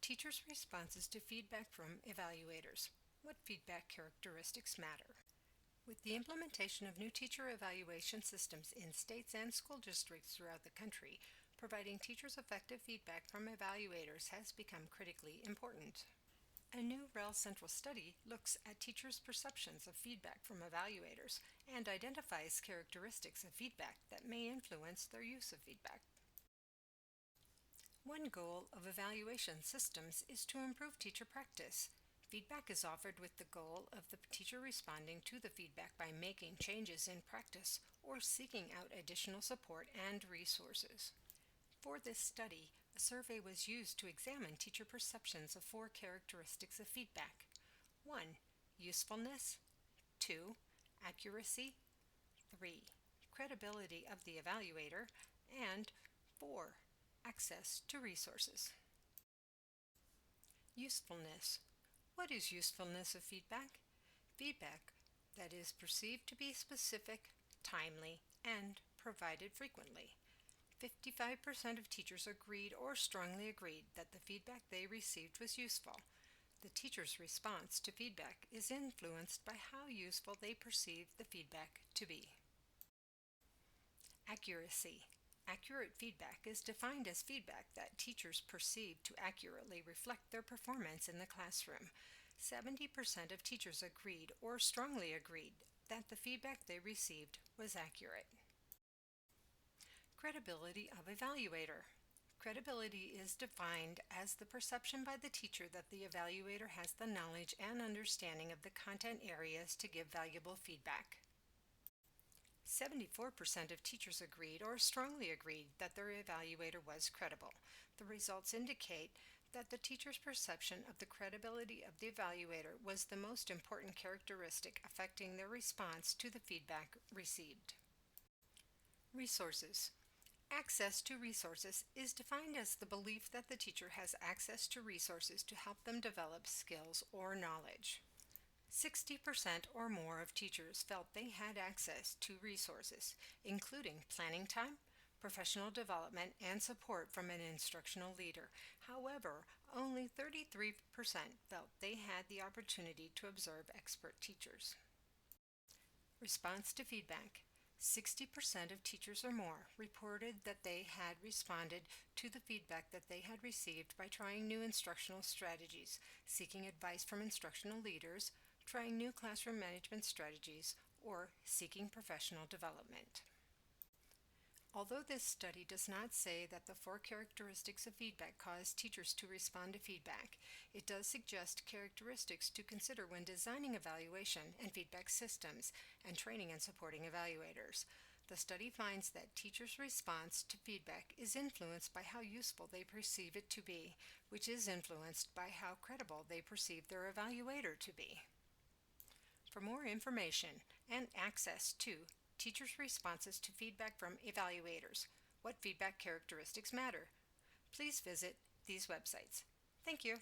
Teachers' responses to feedback from evaluators. What feedback characteristics matter? With the implementation of new teacher evaluation systems in states and school districts throughout the country, providing teachers effective feedback from evaluators has become critically important. A new REL Central study looks at teachers' perceptions of feedback from evaluators and identifies characteristics of feedback that may influence their use of feedback. One goal of evaluation systems is to improve teacher practice. Feedback is offered with the goal of the teacher responding to the feedback by making changes in practice or seeking out additional support and resources. For this study, a survey was used to examine teacher perceptions of 4 characteristics of feedback. 1. Usefulness. 2. Accuracy. 3. Credibility of the evaluator. And 4. Access to resources. Usefulness. What is usefulness of feedback? Feedback that is perceived to be specific, timely, and provided frequently. 55% of teachers agreed or strongly agreed that the feedback they received was useful. The teacher's response to feedback is influenced by how useful they perceive the feedback to be. Accuracy. Accurate feedback is defined as feedback that teachers perceive to accurately reflect their performance in the classroom. 70% of teachers agreed or strongly agreed that the feedback they received was accurate. Credibility of evaluator. Credibility is defined as the perception by the teacher that the evaluator has the knowledge and understanding of the content areas to give valuable feedback. 74% of teachers agreed or strongly agreed that their evaluator was credible. The results indicate that the teacher's perception of the credibility of the evaluator was the most important characteristic affecting their response to the feedback received. Resources. Access to resources is defined as the belief that the teacher has access to resources to help them develop skills or knowledge. 60% or more of teachers felt they had access to resources, including planning time, professional development, and support from an instructional leader. However, only 33% felt they had the opportunity to observe expert teachers. Response to feedback. 60% of teachers or more reported that they had responded to the feedback that they had received by trying new instructional strategies, seeking advice from instructional leaders, trying new classroom management strategies, or seeking professional development. Although this study does not say that the 4 characteristics of feedback cause teachers to respond to feedback, it does suggest characteristics to consider when designing evaluation and feedback systems and training and supporting evaluators. The study finds that teachers' response to feedback is influenced by how useful they perceive it to be, which is influenced by how credible they perceive their evaluator to be. For more information and access to teachers' responses to feedback from evaluators, what feedback characteristics matter, please visit these websites. Thank you.